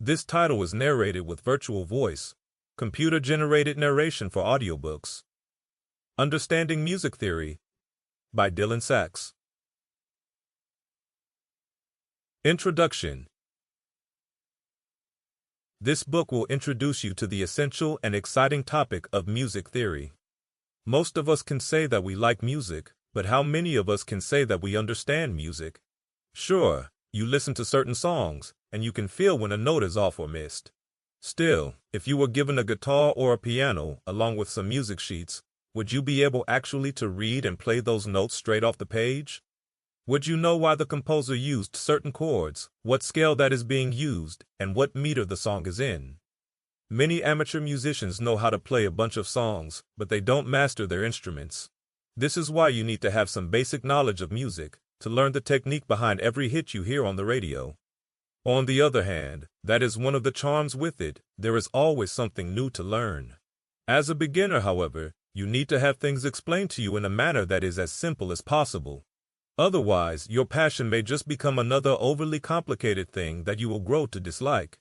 This title is narrated with virtual voice, computer-generated narration for audiobooks. Understanding Music Theory by Dylan Sax. Introduction. This book will introduce you to the essential and exciting topic of music theory. Most of us can say that we like music, but how many of us can say that we understand music? Sure, you listen to certain songs, and you can feel when a note is off or missed. Still, if you were given a guitar or a piano, along with some music sheets, would you be able actually to read and play those notes straight off the page? Would you know why the composer used certain chords, what scale that is being used, and what meter the song is in? Many amateur musicians know how to play a bunch of songs, but they don't master their instruments. This is why you need to have some basic knowledge of music, to learn the technique behind every hit you hear on the radio. On the other hand, that is one of the charms with it, there is always something new to learn. As a beginner, however, you need to have things explained to you in a manner that is as simple as possible. Otherwise, your passion may just become another overly complicated thing that you will grow to dislike.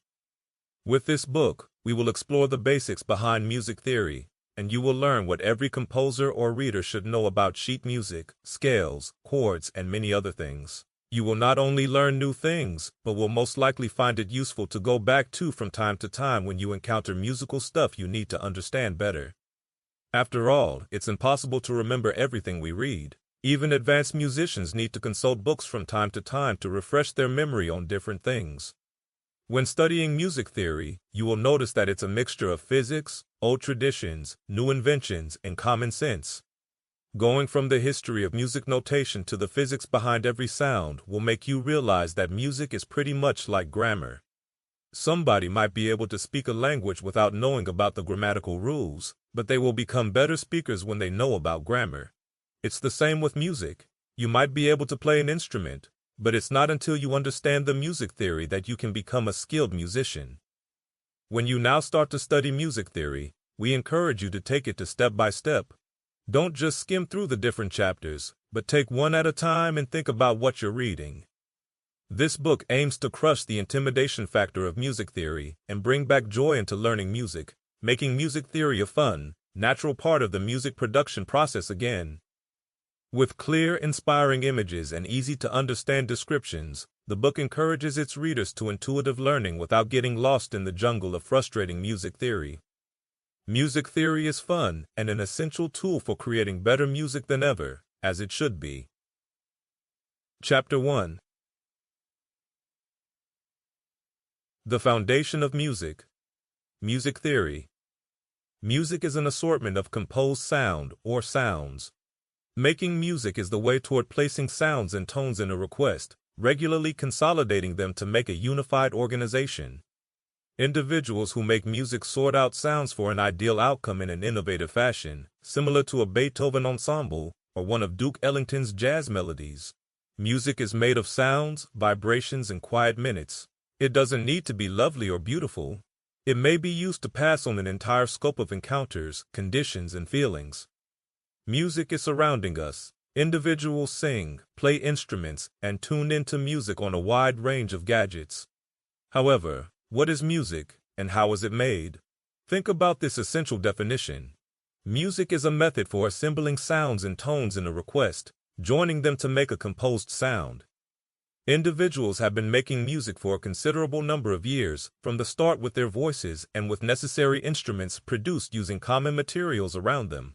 With this book, we will explore the basics behind music theory, and you will learn what every composer or reader should know about sheet music, scales, chords, and many other things. You will not only learn new things, but will most likely find it useful to go back to from time to time when you encounter musical stuff you need to understand better. After all, it's impossible to remember everything we read. Even advanced musicians need to consult books from time to time to refresh their memory on different things. When studying music theory, you will notice that it's a mixture of physics, old traditions, new inventions, and common sense. Going from the history of music notation to the physics behind every sound will make you realize that music is pretty much like grammar. Somebody might be able to speak a language without knowing about the grammatical rules, but they will become better speakers when they know about grammar. It's the same with music. You might be able to play an instrument, but it's not until you understand the music theory that you can become a skilled musician. When you now start to study music theory, we encourage you to take it step by step. Don't just skim through the different chapters, but take one at a time and think about what you're reading. This book aims to crush the intimidation factor of music theory and bring back joy into learning music, making music theory a fun, natural part of the music production process again. With clear, inspiring images and easy-to-understand descriptions, the book encourages its readers to intuitive learning without getting lost in the jungle of frustrating music theory. Music theory is fun and an essential tool for creating better music than ever, as it should be. Chapter 1. The Foundation of Music. Music Theory. Music is an assortment of composed sound or sounds. Making music is the way toward placing sounds and tones in a request, regularly consolidating them to make a unified organization. Individuals who make music sort out sounds for an ideal outcome in an innovative fashion, similar to a Beethoven ensemble or one of Duke Ellington's jazz melodies. Music is made of sounds, vibrations, and quiet minutes. It doesn't need to be lovely or beautiful. It may be used to pass on an entire scope of encounters, conditions, and feelings. Music is surrounding us. Individuals sing, play instruments, and tune into music on a wide range of gadgets. However, what is music, and how is it made? Think about this essential definition. Music is a method for assembling sounds and tones in a request, joining them to make a composed sound. Individuals have been making music for a considerable number of years, from the start with their voices and with necessary instruments produced using common materials around them.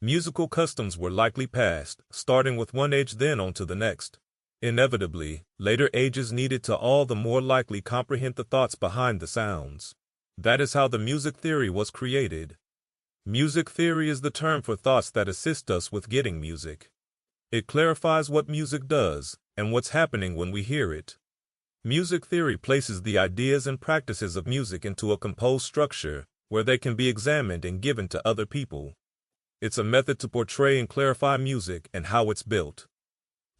Musical customs were likely passed, starting with one age then on to the next. Inevitably, later ages needed to all the more likely comprehend the thoughts behind the sounds. That is how the music theory was created. Music theory is the term for thoughts that assist us with getting music. It clarifies what music does and what's happening when we hear it. Music theory places the ideas and practices of music into a composed structure where they can be examined and given to other people. It's a method to portray and clarify music and how it's built.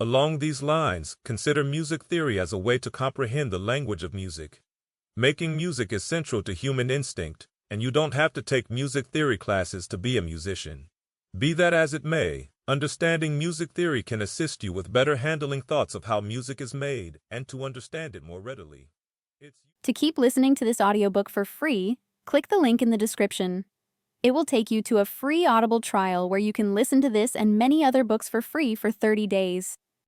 Along these lines, consider music theory as a way to comprehend the language of music. Making music is central to human instinct, and you don't have to take music theory classes to be a musician. Be that as it may, understanding music theory can assist you with better handling thoughts of how music is made and to understand it more readily. To keep listening to this audiobook for free, click the link in the description. It will take you to a free Audible trial where you can listen to this and many other books for free for 30 days.